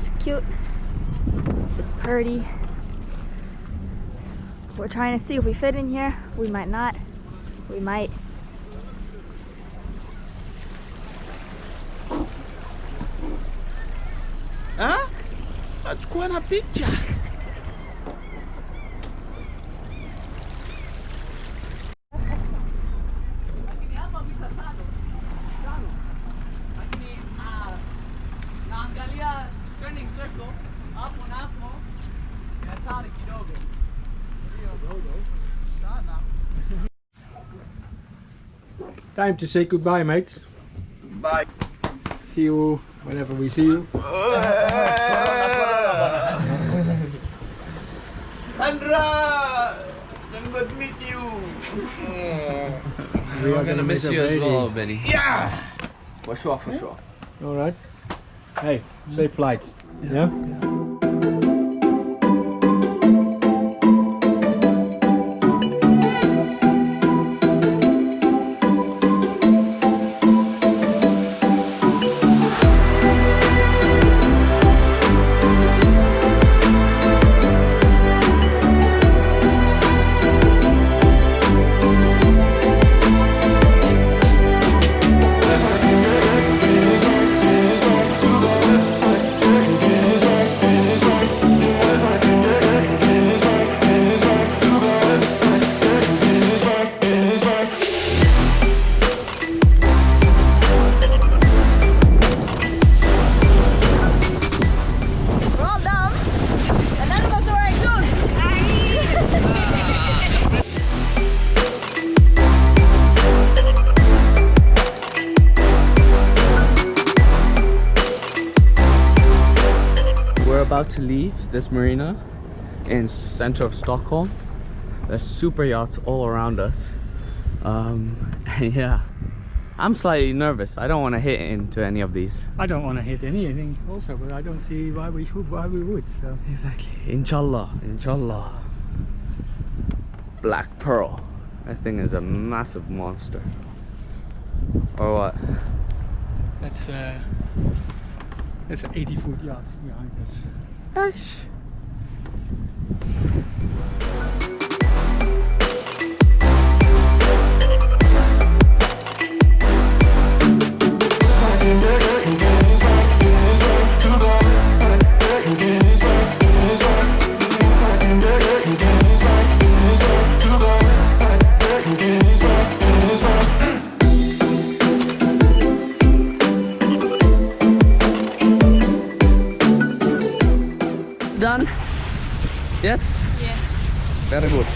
It's cute. It's pretty. We're trying to see if we fit in here. We might not. We might. Huh? Quite a picture. Time to say goodbye, mates. Bye. See you whenever we see you. Andra! I'm gonna miss you. We're gonna miss you as well, Benny. Yeah! For sure, for sure. Alright. Hey, safe flight. Yeah? About to leave this marina in center of Stockholm. There's super yachts all around us. Yeah, I'm slightly nervous. I don't want to hit into any of these. I don't want to hit anything also, but I don't see why we would. So. Exactly. Inshallah, inshallah. Black Pearl. This thing is a massive monster. Or what? That's an 80-foot yacht behind us. Gosh. Done? Yes? Yes. Very good.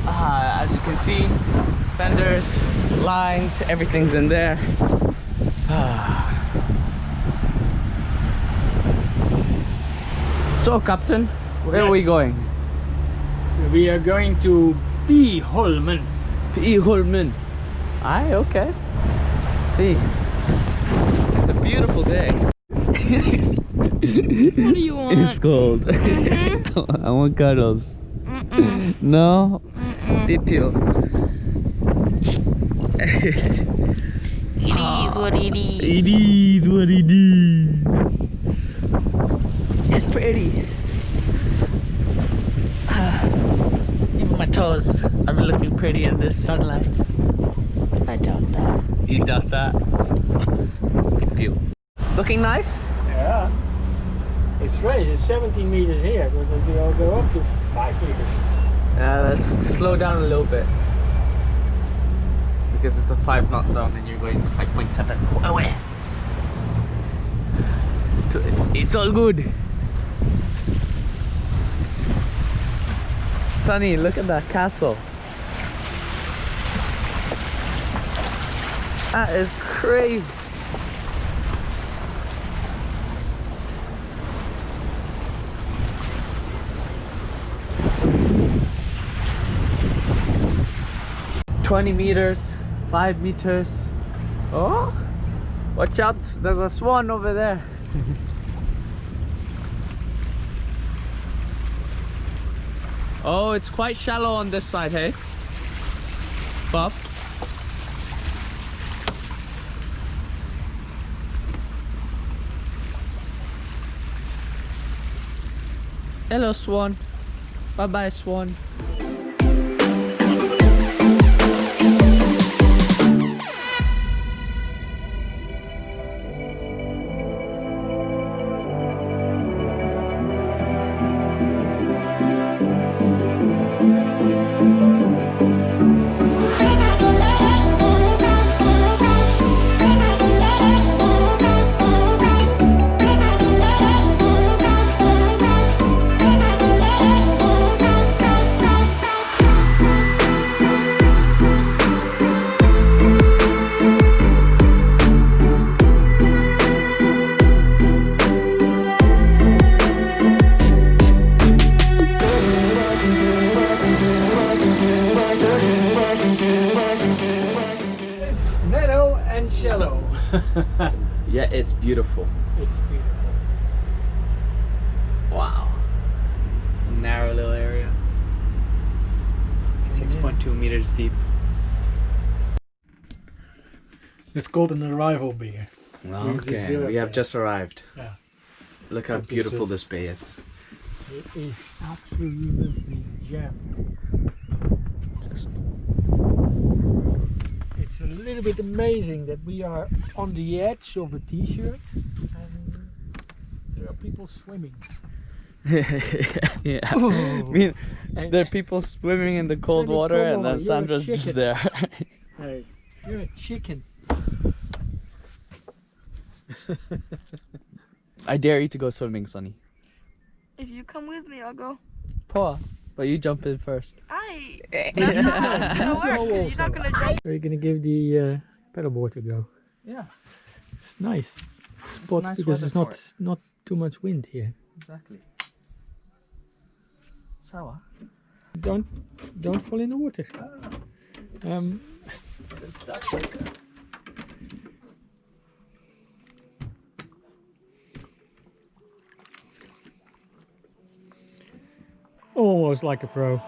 As you can see, fenders, lines, everything's in there. So, Captain, where are we going? We are going to Holmen. Holmen. Aye, okay. See, it's a beautiful day. What do you want? It's cold. I want cuddles. No? Dipio. It is what it is. It is what it is. It's pretty. Even my toes are looking pretty in this sunlight. I doubt that. You doubt that? Dipio. Looking nice? Yeah. It's strange, it's 17 meters here, but it'll go up to 5 meters. Let's slow down a little bit. Because it's a 5 knot zone and you're going 5.7 away. It's all good. Sunny, look at that castle. That is crazy. $20 meters, 5 meters. Oh, watch out, there's a swan over there. Oh, it's quite shallow on this side, hey? Bob? Hello, swan. Bye bye, swan. Shallow. Yeah, it's beautiful. It's beautiful. Wow. Narrow little area. 6.2 meters deep. It's called an arrival beer. Okay, we have just arrived. Yeah. Look how beautiful this bay is. It is absolutely jammed. It's a little bit amazing that we are on the edge of a t-shirt and there are people swimming. Yeah. Oh. I mean, there are people swimming in the cold water and then Sandra's just there. Hey, you're a chicken. I dare you to go swimming, Sonny. If you come with me, I'll go. Paul, but you jump in first. That's not how it's gonna work. 'Cause you're not gonna jump. Are you gonna give the paddleboard a go? Yeah, It's nice spot nice because weather there's for not too much wind here. exactly. Sour. Don't fall in the water. Almost like a pro.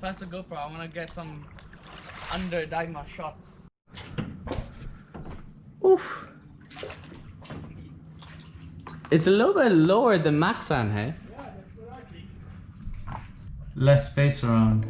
Pass the GoPro, I want to get some under Daima shots. Oof. It's a little bit lower than Maxan, hey? Yeah, that's what I think. Less space around.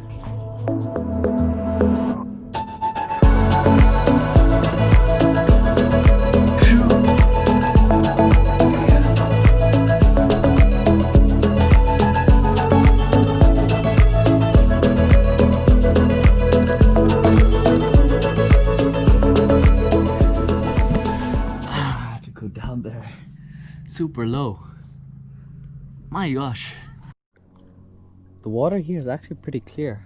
Down there, super low. My gosh, the water here is actually pretty clear.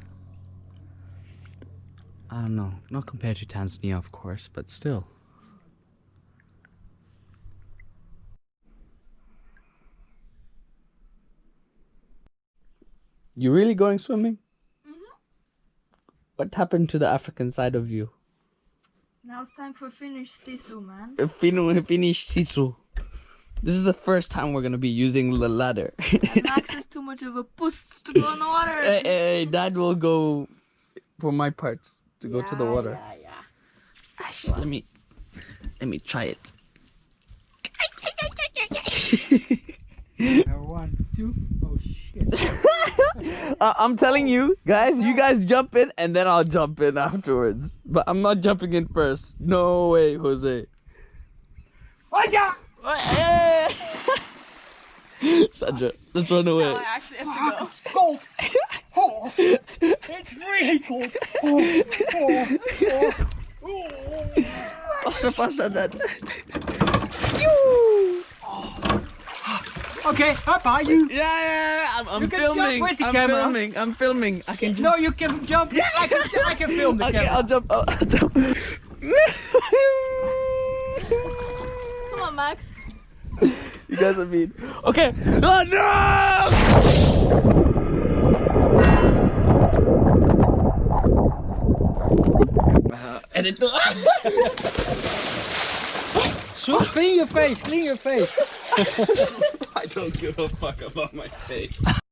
I don't know, not compared to Tanzania of course, but still. You really going swimming? What happened to the African side of you? Now it's time for Finnish sisu, man. Finish sisu. This is the first time we're gonna be using the ladder. And Max is too much of a puss to go in the water. Hey, Dad will go for my part to go to the water. Yeah. Ash, let me try it. 1, 2. Oh shit. I'm telling you guys, you guys jump in and then I'll jump in afterwards. But I'm not jumping in first. No way, Jose. Sandra, let's run away. Now I actually have to go. Cold. Oh, it's really cold. Faster, Dad. Okay, Papa, you. Yeah, I'm You can filming. jump with the camera. I'm filming. I can jump. No, you can jump. I can film the Okay, camera. I'll jump. I'll jump. Come on, Max. You guys are mean. Okay. Oh no! Edit. Clean your face, clean your face. I don't give a fuck about my face.